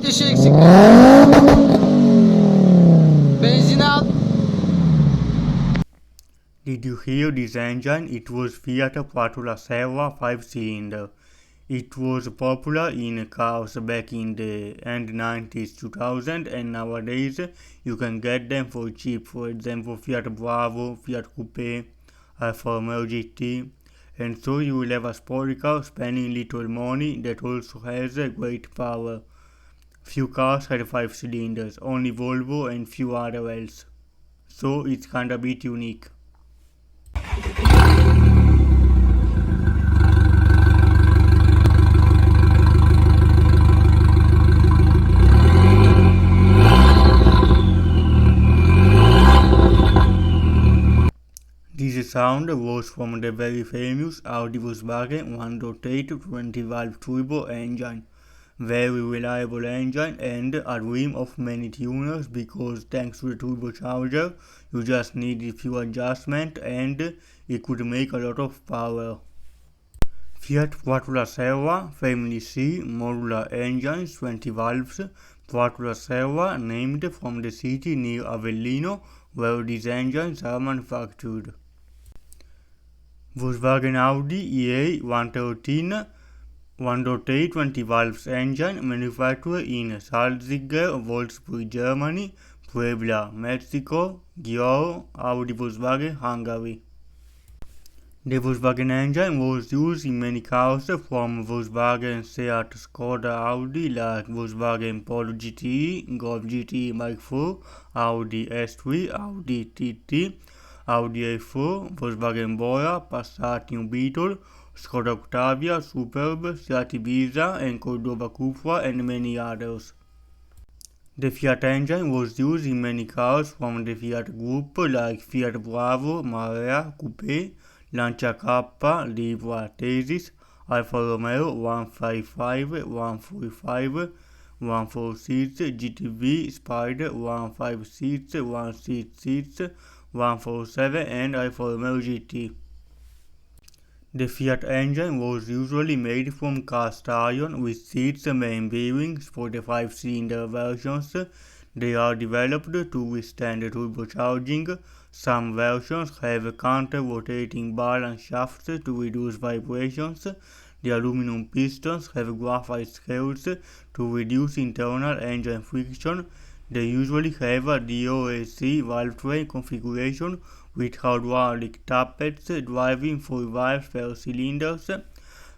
dışı eksik. Benzin al. Did you hear this engine? It was Fiat Pratolaserra 5-cylinder. It was popular in cars back in the end 90s, 2000, and nowadays you can get them for cheap. For example, Fiat Bravo, Fiat Coupe, Alfa Romeo GT. And so you will have a sport car spending little money that also has great power. Few cars had 5 cylinders, only Volvo and few other else. So it's kinda bit unique. This sound was from the very famous Audi Volkswagen 1.8 20-valve turbo engine. Very reliable engine and a dream of many tuners because thanks to the turbocharger you just needed few adjustments and it could make a lot of power. Fiat Pratolaserra Family C modular engines 20 valves. Pratolaserra named from the city near Avellino where these engines are manufactured. Volkswagen Audi EA 113 1.8 20 valves engine manufactured in Salzgitter, Wolfsburg, Germany, Puebla, Mexico, Győr, Audi Volkswagen, Hungary. The Volkswagen engine was used in many cars from Volkswagen, Seat, Skoda, Audi like Volkswagen Polo GTE, Golf GTE Mark IV, Audi S3, Audi TT, Audi A4, Volkswagen Bora, Passat New Beetle, Skoda Octavia, Superb, Seat Ibiza and Cordoba Cupra and many others. The Fiat engine was used in many cars from the Fiat Group like Fiat Bravo, Marea, Coupe, Lancia K, Libra, Thesis, Alfa Romeo 155, 145, 146, GTV, Spider 156, 166, 147 and Alfa Romeo GT. The Fiat engine was usually made from cast iron with seats and main bearings for the 5-cylinder versions. They are developed to withstand turbocharging. Some versions have counter-rotating balance shafts to reduce vibrations. The aluminum pistons have graphite scales to reduce internal engine friction. They usually have a DOAC valve train configuration with hydraulic tappets driving 4 valves per cylinders.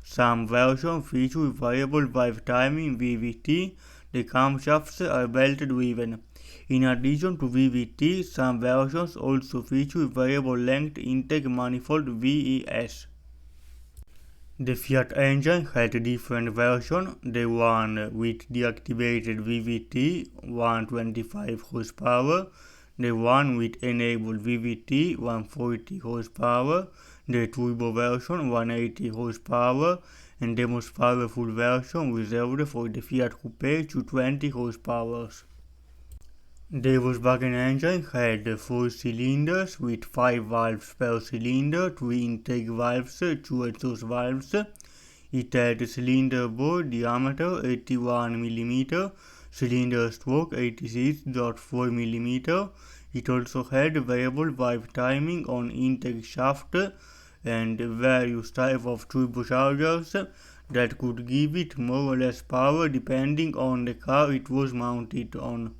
Some versions feature variable valve timing VVT. The camshafts are belt-driven. In addition to VVT, some versions also feature variable length intake manifold VES. The Fiat engine had different versions. The one with deactivated VVT 125 horsepower, the one with enabled VVT 140 horsepower, the turbo version 180 horsepower, and the most powerful version reserved for the Fiat Coupe 220 horsepower. The Volkswagen engine had 4 cylinders with 5 valves per cylinder, 3 intake valves, 2 exhaust valves. It had cylinder bore diameter 81 mm, cylinder stroke 86.4 mm. It also had variable valve timing on intake shaft and various types of turbochargers that could give it more or less power depending on the car it was mounted on.